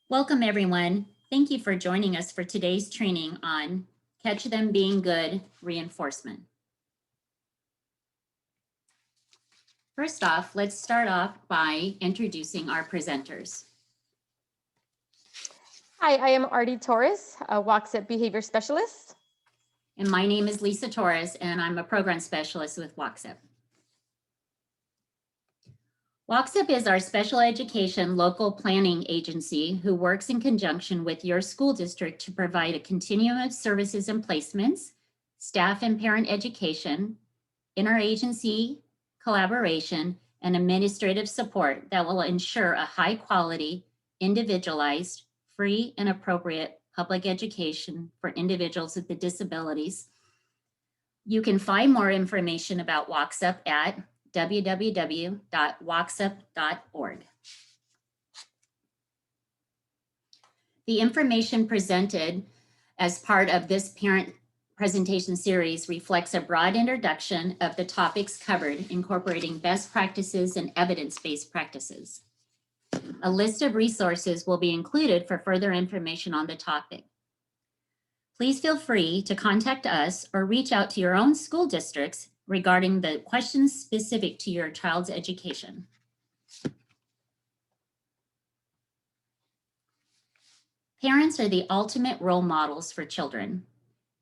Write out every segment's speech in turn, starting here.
Welcome, everyone. Thank you for joining us for today's training on Catch Them Being Good reinforcement. First off, let's start off by introducing our presenters. Hi, I am Artie Torres, a WOCSEP behavior specialist. And my name is Lisa Torres, and I'm a program specialist with WOCSEP. WOCSEP is our special education local planning agency who works in conjunction with your school district to provide a continuum of services and placements, staff and parent education, interagency collaboration, and administrative support that will ensure a high quality, individualized, free and appropriate public education for individuals with disabilities. You can find more information about WOCSEP at www.wocsep.org. The information presented as part of this parent presentation series reflects a broad introduction of the topics covered, incorporating best practices and evidence-based practices. A list of resources will be included for further information on the topic. Please feel free to contact us or reach out to your own school districts regarding the questions specific to your child's education. Parents are the ultimate role models for children.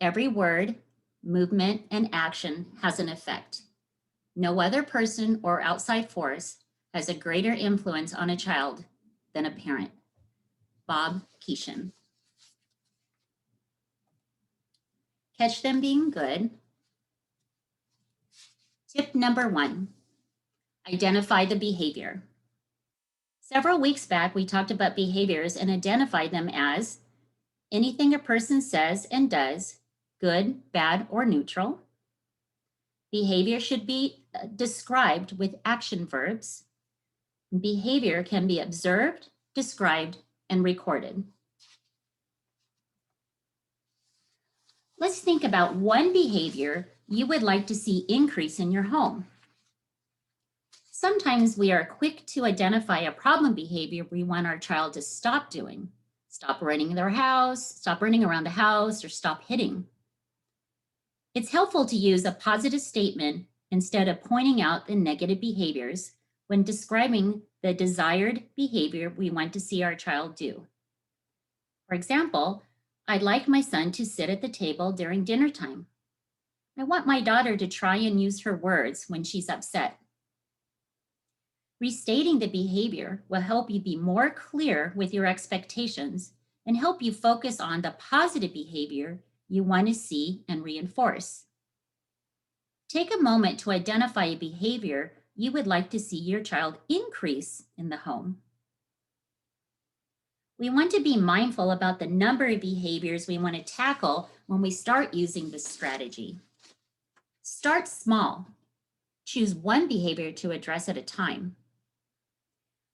Every word, movement, and action has an effect. No other person or outside force has a greater influence on a child than a parent. Bob Keeshan. Catch them being good. Tip number 1, identify the behavior. Several weeks back, we talked about behaviors and identified them as anything a person says and does, good, bad, or neutral. Behavior should be described with action verbs. Behavior can be observed, described, and recorded. Let's think about one behavior you would like to see increase in your home. Sometimes we are quick to identify a problem behavior we want our child to stop doing. Stop running their house, stop running around the house, or stop hitting. It's helpful to use a positive statement instead of pointing out the negative behaviors when describing the desired behavior we want to see our child do. For example, I'd like my son to sit at the table during dinner time. I want my daughter to try and use her words when she's upset. Restating the behavior will help you be more clear with your expectations and help you focus on the positive behavior you want to see and reinforce. Take a moment to identify a behavior you would like to see your child increase in the home. We want to be mindful about the number of behaviors we want to tackle when we start using this strategy. Start small. Choose one behavior to address at a time.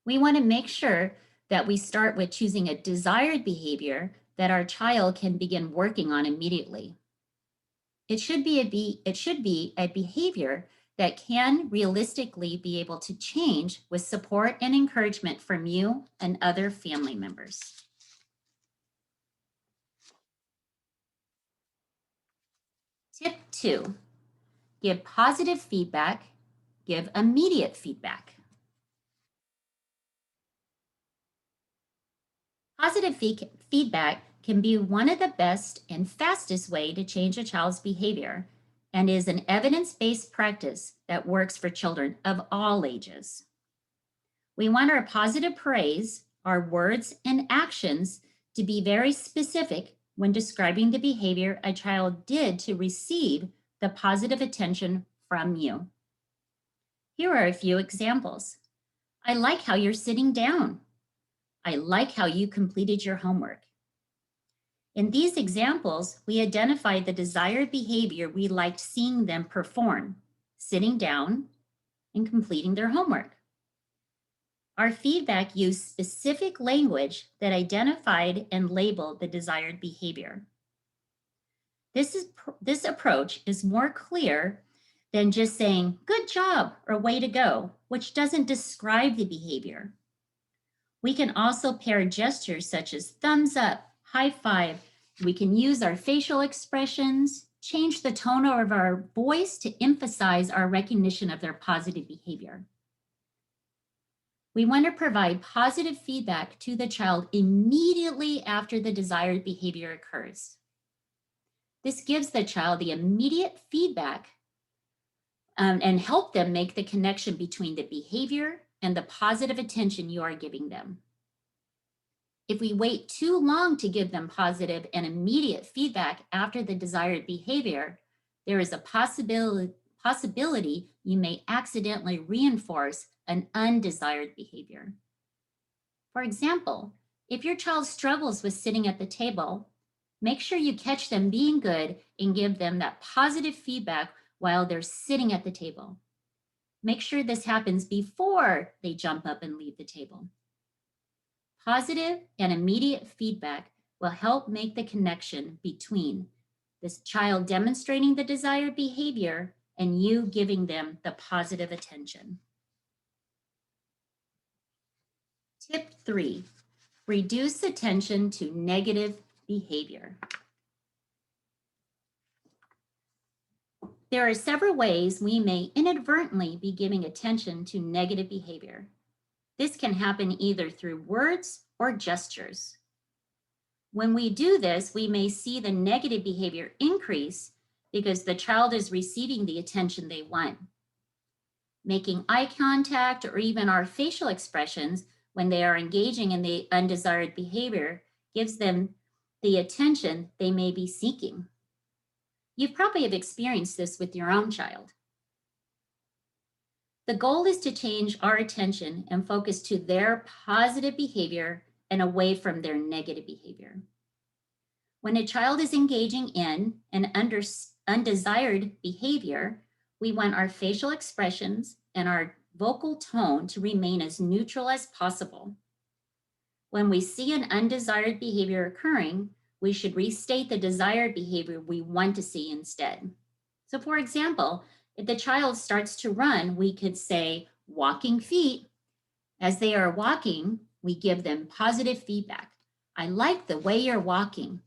We want to make sure that we start with choosing a desired behavior that our child can begin working on immediately. It should be a behavior that can realistically be able to change with support and encouragement from you and other family members. Tip 2, give positive feedback, give immediate feedback. Positive feedback can be one of the best and fastest way to change a child's behavior and is an evidence-based practice that works for children of all ages. We want our positive praise, our words and actions to be very specific when describing the behavior a child did to receive the positive attention from you. Here are a few examples. I like how you're sitting down. I like how you completed your homework. In these examples, we identified the desired behavior we liked seeing them perform, sitting down and completing their homework. Our feedback used specific language that identified and labeled the desired behavior. This approach is more clear than just saying, good job or way to go, which doesn't describe the behavior. We can also pair gestures such as thumbs up, high five. We can use our facial expressions, change the tone of our voice to emphasize our recognition of their positive behavior. We want to provide positive feedback to the child immediately after the desired behavior occurs. This gives the child the immediate feedback and help them make the connection between the behavior and the positive attention you are giving them. If we wait too long to give them positive and immediate feedback after the desired behavior, there is a possibility you may accidentally reinforce an undesired behavior. For example, if your child struggles with sitting at the table, make sure you catch them being good and give them that positive feedback while they're sitting at the table. Make sure this happens before they jump up and leave the table. Positive and immediate feedback will help make the connection between this child demonstrating the desired behavior and you giving them the positive attention. Tip 3, reduce attention to negative behavior. There are several ways we may inadvertently be giving attention to negative behavior. This can happen either through words or gestures. When we do this, we may see the negative behavior increase because the child is receiving the attention they want. Making eye contact or even our facial expressions when they are engaging in the undesired behavior gives them the attention they may be seeking. You probably have experienced this with your own child. The goal is to change our attention and focus to their positive behavior and away from their negative behavior. When a child is engaging in an undesired behavior, we want our facial expressions and our vocal tone to remain as neutral as possible. When we see an undesired behavior occurring, we should restate the desired behavior we want to see instead. So for example, if the child starts to run, we could say walking feet. As they are walking, we give them positive feedback. I like the way you're walking.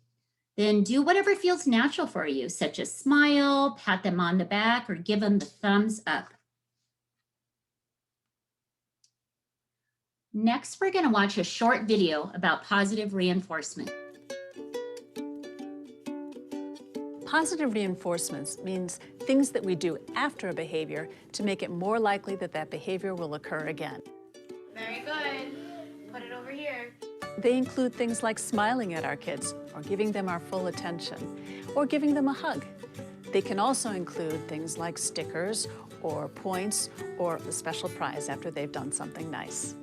Then do whatever feels natural for you, such as smile, pat them on the back, or give them the thumbs up. Next, we're going to watch a short video about positive reinforcement. Positive reinforcements means things that we do after a behavior to make it more likely that that behavior will occur again. Very good. Put it over here. They include things like smiling at our kids, or giving them our full attention, or giving them a hug. They can also include things like stickers, or points, or a special prize after they've done something nice.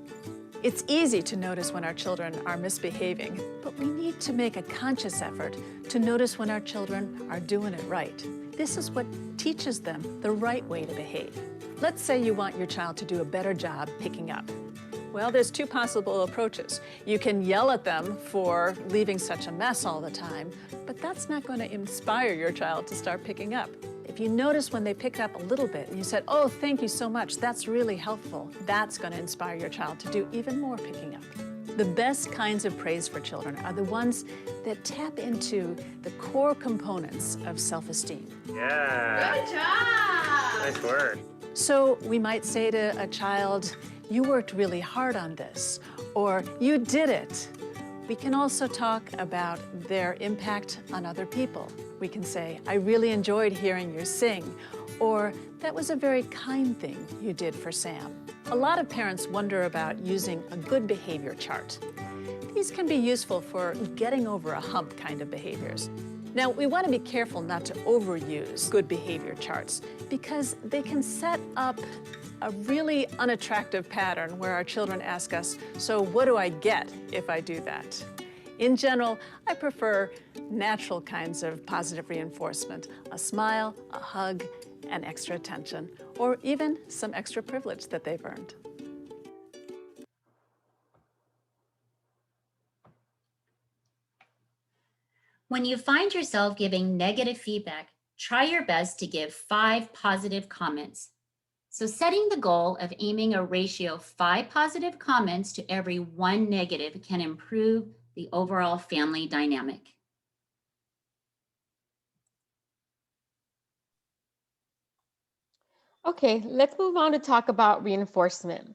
It's easy to notice when our children are misbehaving, but we need to make a conscious effort to notice when our children are doing it right. This is what teaches them the right way to behave. Let's say you want your child to do a better job picking up. Well, there's two possible approaches. You can yell at them for leaving such a mess all the time, but that's not going to inspire your child to start picking up. If you notice when they pick up a little bit and you said, "Oh, thank you so much, that's really helpful," that's going to inspire your child to do even more picking up. The best kinds of praise for children are the ones that tap into the core components of self-esteem. Yeah. Good job. Nice work. So we might say to a child, "You worked really hard on this," or "You did it." We can also talk about their impact on other people. We can say, "I really enjoyed hearing you sing," or "That was a very kind thing you did for Sam." A lot of parents wonder about using a good behavior chart. These can be useful for getting over a hump kind of behaviors. Now, we want to be careful not to overuse good behavior charts because they can set up a really unattractive pattern where our children ask us, "So what do I get if I do that?" In general, I prefer natural kinds of positive reinforcement: a smile, a hug, and extra attention, or even some extra privilege that they've earned. When you find yourself giving negative feedback, try your best to give 5 positive comments. So setting the goal of aiming a ratio of 5 positive comments to every 1 negative can improve the overall family dynamic. Okay, let's move on to talk about reinforcement.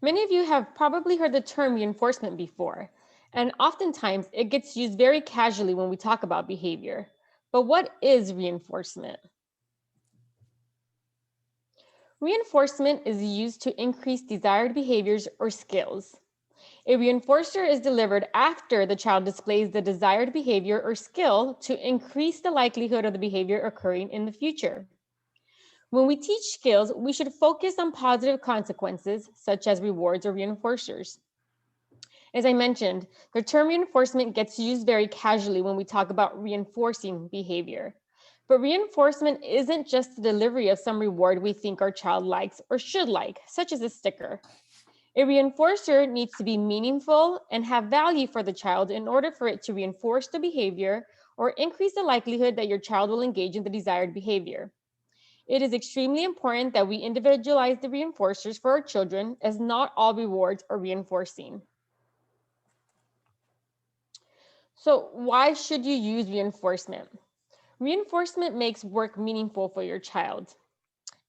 Many of you have probably heard the term reinforcement before, and oftentimes it gets used very casually when we talk about behavior. But what is reinforcement? Reinforcement is used to increase desired behaviors or skills. A reinforcer is delivered after the child displays the desired behavior or skill to increase the likelihood of the behavior occurring in the future. When we teach skills, we should focus on positive consequences, such as rewards or reinforcers. As I mentioned, the term reinforcement gets used very casually when we talk about reinforcing behavior. But reinforcement isn't just the delivery of some reward we think our child likes or should like, such as a sticker. A reinforcer needs to be meaningful and have value for the child in order for it to reinforce the behavior or increase the likelihood that your child will engage in the desired behavior. It is extremely important that we individualize the reinforcers for our children, as not all rewards are reinforcing. So why should you use reinforcement? Reinforcement makes work meaningful for your child.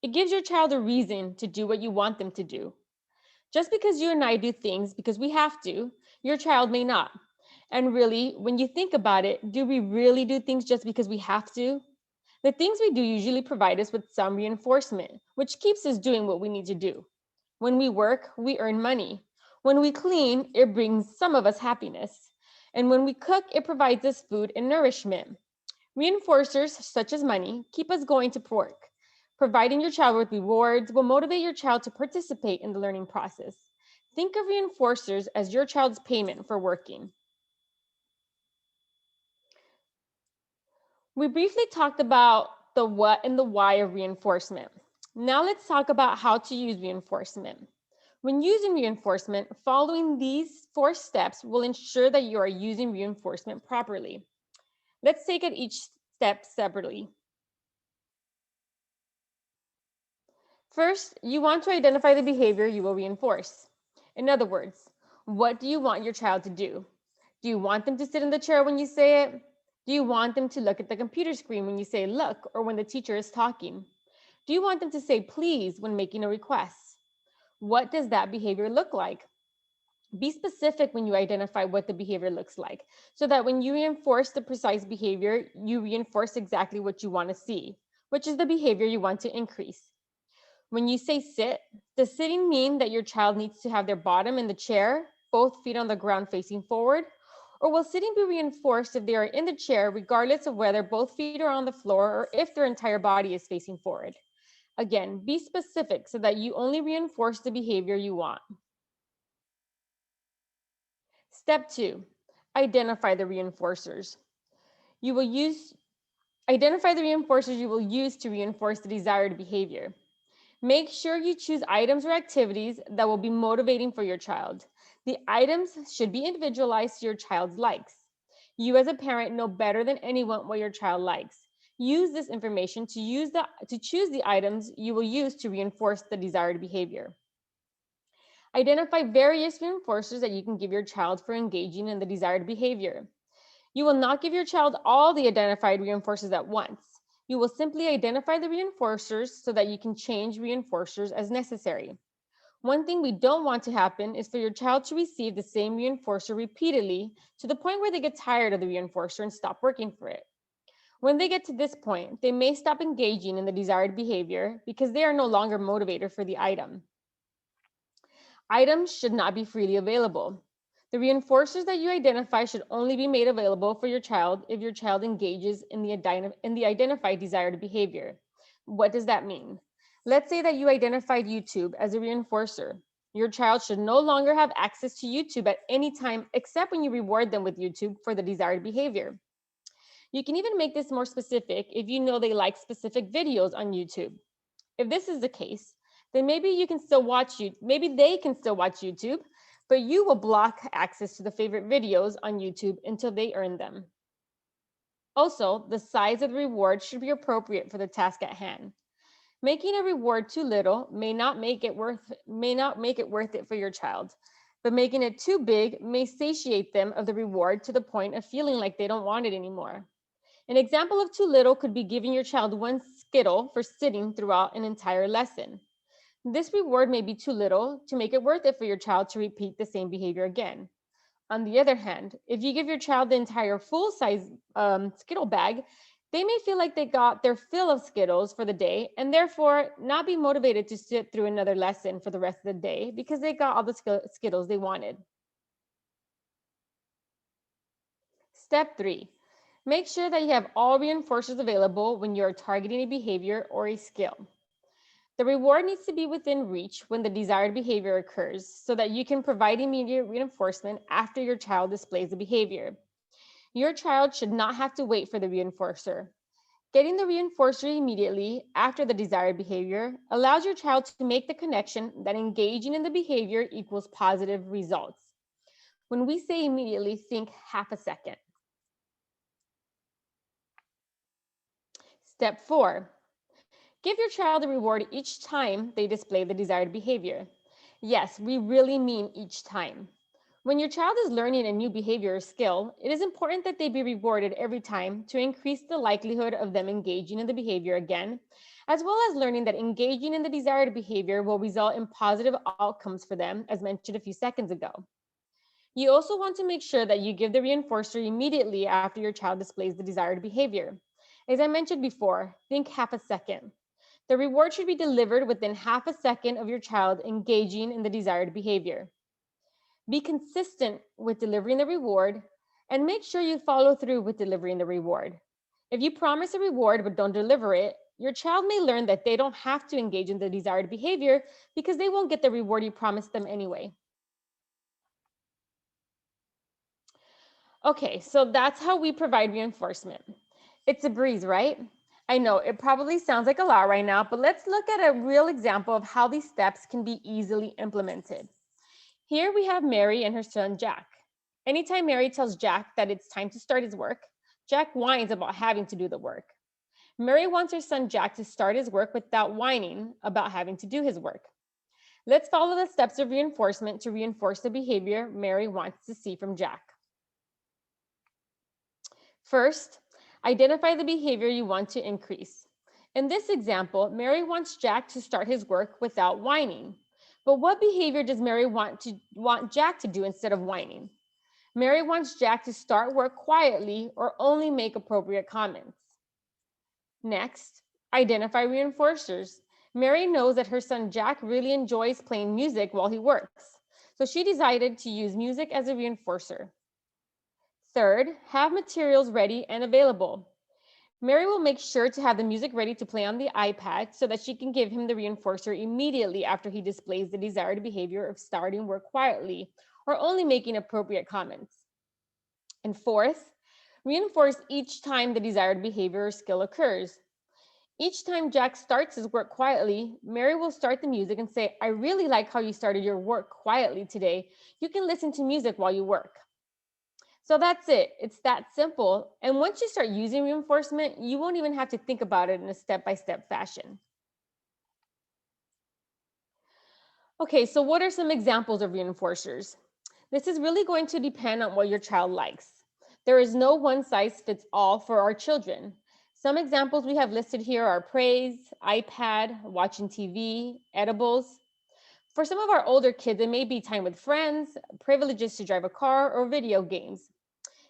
It gives your child a reason to do what you want them to do. Just because you and I do things because we have to, your child may not. And really, when you think about it, do we really do things just because we have to? The things we do usually provide us with some reinforcement, which keeps us doing what we need to do. When we work, we earn money. When we clean, it brings some of us happiness. And when we cook, it provides us food and nourishment. Reinforcers, such as money, keep us going to work. Providing your child with rewards will motivate your child to participate in the learning process. Think of reinforcers as your child's payment for working. We briefly talked about the what and the why of reinforcement. Now let's talk about how to use reinforcement. When using reinforcement, following these 4 steps will ensure that you are using reinforcement properly. Let's take it each step separately. First, you want to identify the behavior you will reinforce. In other words, what do you want your child to do? Do you want them to sit in the chair when you say it? Do you want them to look at the computer screen when you say look or when the teacher is talking? Do you want them to say please when making a request? What does that behavior look like? Be specific when you identify what the behavior looks like, so that when you reinforce the precise behavior, you reinforce exactly what you want to see, which is the behavior you want to increase. When you say sit, does sitting mean that your child needs to have their bottom in the chair, both feet on the ground facing forward? Or will sitting be reinforced if they are in the chair, regardless of whether both feet are on the floor or if their entire body is facing forward? Again, be specific so that you only reinforce the behavior you want. Step 2, identify the reinforcers. Identify the reinforcers you will use to reinforce the desired behavior. Make sure you choose items or activities that will be motivating for your child. The items should be individualized to your child's likes. You as a parent know better than anyone what your child likes. Use this information to choose the items you will use to reinforce the desired behavior. Identify various reinforcers that you can give your child for engaging in the desired behavior. You will not give your child all the identified reinforcers at once. You will simply identify the reinforcers so that you can change reinforcers as necessary. One thing we don't want to happen is for your child to receive the same reinforcer repeatedly to the point where they get tired of the reinforcer and stop working for it. When they get to this point, they may stop engaging in the desired behavior because they are no longer motivated for the item. Items should not be freely available. The reinforcers that you identify should only be made available for your child if your child engages in the identified desired behavior. What does that mean? Let's say that you identified YouTube as a reinforcer. Your child should no longer have access to YouTube at any time except when you reward them with YouTube for the desired behavior. You can even make this more specific if you know they like specific videos on YouTube. If this is the case, then maybe they can still watch YouTube, but you will block access to the favorite videos on YouTube until they earn them. Also, the size of the reward should be appropriate for the task at hand. Making a reward too little may not make it worth it for your child, but making it too big may satiate them of the reward to the point of feeling like they don't want it anymore. An example of too little could be giving your child one Skittle for sitting throughout an entire lesson. This reward may be too little to make it worth it for your child to repeat the same behavior again. On the other hand, if you give your child the entire full-size Skittle bag, they may feel like they got their fill of Skittles for the day and therefore not be motivated to sit through another lesson for the rest of the day because they got all the Skittles they wanted. Step 3, make sure that you have all reinforcers available when you're targeting a behavior or a skill. The reward needs to be within reach when the desired behavior occurs so that you can provide immediate reinforcement after your child displays the behavior. Your child should not have to wait for the reinforcer. Getting the reinforcer immediately after the desired behavior allows your child to make the connection that engaging in the behavior equals positive results. When we say immediately, think half a second. Step 4, give your child a reward each time they display the desired behavior. Yes, we really mean each time. When your child is learning a new behavior or skill, it is important that they be rewarded every time to increase the likelihood of them engaging in the behavior again, as well as learning that engaging in the desired behavior will result in positive outcomes for them, as mentioned a few seconds ago. You also want to make sure that you give the reinforcer immediately after your child displays the desired behavior. As I mentioned before, think half a second. The reward should be delivered within half a second of your child engaging in the desired behavior. Be consistent with delivering the reward and make sure you follow through with delivering the reward. If you promise a reward but don't deliver it, your child may learn that they don't have to engage in the desired behavior because they won't get the reward you promised them anyway. Okay, so that's how we provide reinforcement. It's a breeze, right? I know it probably sounds like a lot right now, but let's look at a real example of how these steps can be easily implemented. Here we have Mary and her son, Jack. Anytime Mary tells Jack that it's time to start his work, Jack whines about having to do the work. Mary wants her son, Jack, to start his work without whining about having to do his work. Let's follow the steps of reinforcement to reinforce the behavior Mary wants to see from Jack. First, identify the behavior you want to increase. In this example, Mary wants Jack to start his work without whining. But what behavior does Mary want Jack to do instead of whining? Mary wants Jack to start work quietly or only make appropriate comments. Next, identify reinforcers. Mary knows that her son Jack really enjoys playing music while he works, so she decided to use music as a reinforcer. Third, have materials ready and available. Mary will make sure to have the music ready to play on the iPad so that she can give him the reinforcer immediately after he displays the desired behavior of starting work quietly or only making appropriate comments. And fourth, reinforce each time the desired behavior or skill occurs. Each time Jack starts his work quietly, Mary will start the music and say, "I really like how you started your work quietly today. You can listen to music while you work." So that's it. It's that simple. And once you start using reinforcement, you won't even have to think about it in a step-by-step fashion. Okay, so what are some examples of reinforcers? This is really going to depend on what your child likes. There is no one size fits all for our children. Some examples we have listed here are praise, iPad, watching TV, edibles. For some of our older kids, it may be time with friends, privileges to drive a car, or video games.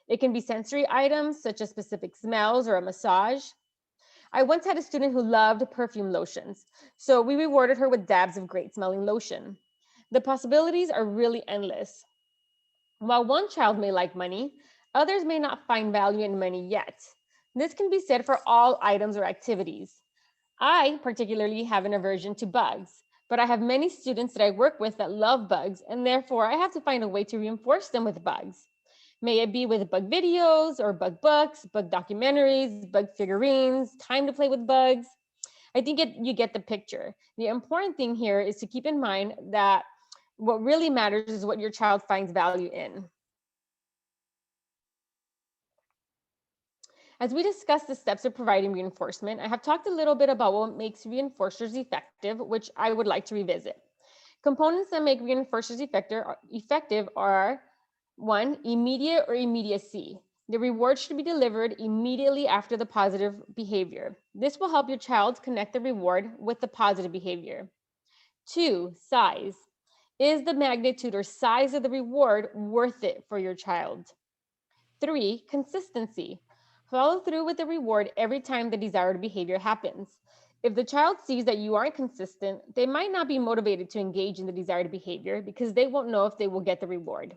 It can be sensory items such as specific smells or a massage. I once had a student who loved perfume lotions, so we rewarded her with dabs of great smelling lotion. The possibilities are really endless. While one child may like money, others may not find value in money yet. This can be said for all items or activities. I particularly have an aversion to bugs, but I have many students that I work with that love bugs, and therefore I have to find a way to reinforce them with bugs. May it be with bug videos or bug books, bug documentaries, bug figurines, time to play with bugs. I think you get the picture. The important thing here is to keep in mind that what really matters is what your child finds value in. As we discussed the steps of providing reinforcement, I have talked a little bit about what makes reinforcers effective, which I would like to revisit. Components that make reinforcers effective are: one, immediate or immediacy. The reward should be delivered immediately after the positive behavior. This will help your child connect the reward with the positive behavior. Two, size. Is the magnitude or size of the reward worth it for your child? Three, consistency. Follow through with the reward every time the desired behavior happens. If the child sees that you aren't consistent, they might not be motivated to engage in the desired behavior because they won't know if they will get the reward.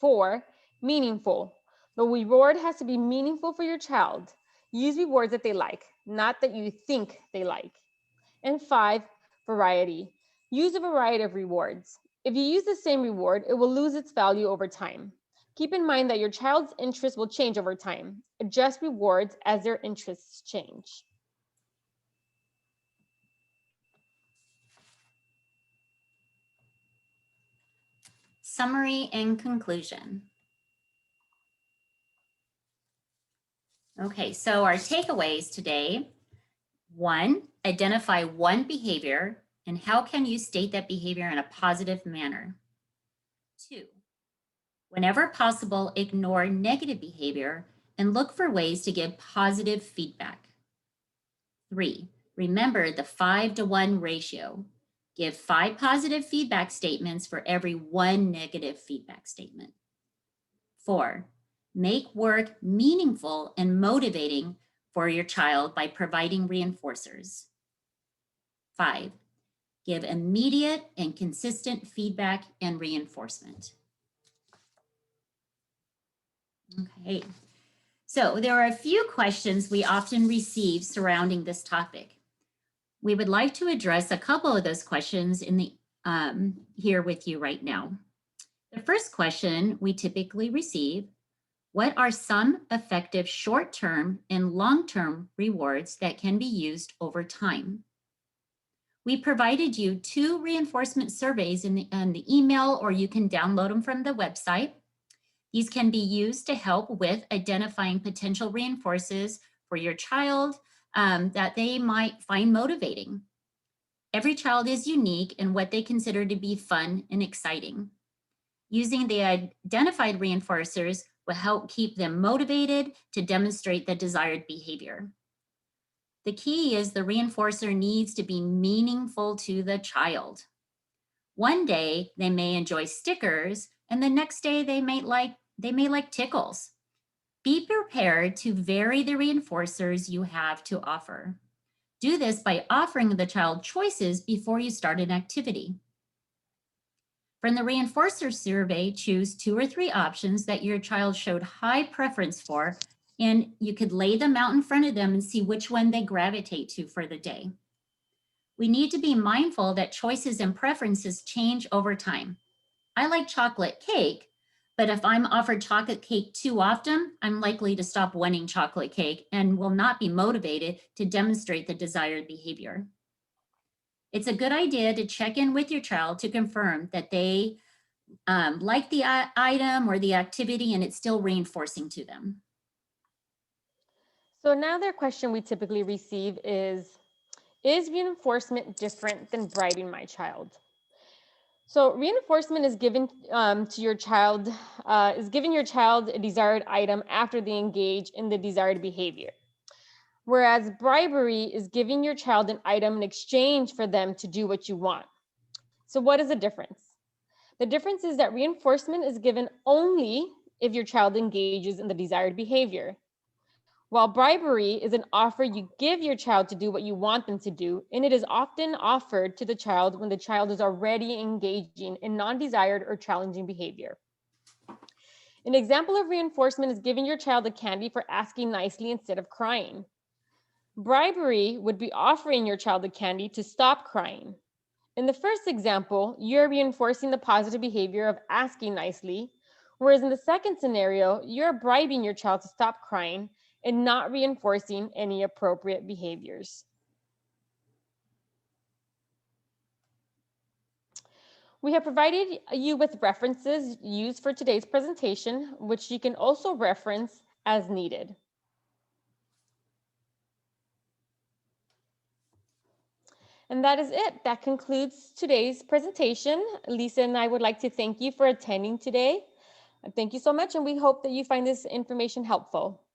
Four, meaningful. The reward has to be meaningful for your child. Use rewards that they like, not that you think they like. And five, variety. Use a variety of rewards. If you use the same reward, it will lose its value over time. Keep in mind that your child's interests will change over time. Adjust rewards as their interests change. Summary and conclusion. Okay, so our takeaways today. One, identify one behavior and how can you state that behavior in a positive manner. Two, whenever possible, ignore negative behavior and look for ways to give positive feedback. Three, remember the 5-to-1 ratio. Give 5 positive feedback statements for every 1 negative feedback statement. 4, make work meaningful and motivating for your child by providing reinforcers. 5, give immediate and consistent feedback and reinforcement. Okay, so there are a few questions we often receive surrounding this topic. We would like to address a couple of those questions in the here with you right now. The first question we typically receive: what are some effective short-term and long-term rewards that can be used over time? We provided you 2 reinforcement surveys in the email, or you can download them from the website. These can be used to help with identifying potential reinforcers for your child that they might find motivating. Every child is unique in what they consider to be fun and exciting. Using the identified reinforcers will help keep them motivated to demonstrate the desired behavior. The key is the reinforcer needs to be meaningful to the child. One day they may enjoy stickers, and the next day they may like tickles. Be prepared to vary the reinforcers you have to offer. Do this by offering the child choices before you start an activity. From the reinforcer survey, choose 2 or 3 options that your child showed high preference for, and you could lay them out in front of them and see which one they gravitate to for the day. We need to be mindful that choices and preferences change over time. I like chocolate cake, but if I'm offered chocolate cake too often, I'm likely to stop wanting chocolate cake and will not be motivated to demonstrate the desired behavior. It's a good idea to check in with your child to confirm that they like the item or the activity and it's still reinforcing to them. So now their question we typically receive is reinforcement different than bribing my child? So reinforcement is given to your child, is giving your child a desired item after they engage in the desired behavior. Whereas bribery is giving your child an item in exchange for them to do what you want. So what is the difference? The difference is that reinforcement is given only if your child engages in the desired behavior, while bribery is an offer you give your child to do what you want them to do, and it is often offered to the child when the child is already engaging in non-desired or challenging behavior. An example of reinforcement is giving your child a candy for asking nicely instead of crying. Bribery would be offering your child a candy to stop crying. In the first example, you're reinforcing the positive behavior of asking nicely, whereas in the second scenario, you're bribing your child to stop crying and not reinforcing any appropriate behaviors. We have provided you with references used for today's presentation, which you can also reference as needed. And that is it. That concludes today's presentation. Lisa and I would like to thank you for attending today. Thank you so much, and we hope that you find this information helpful.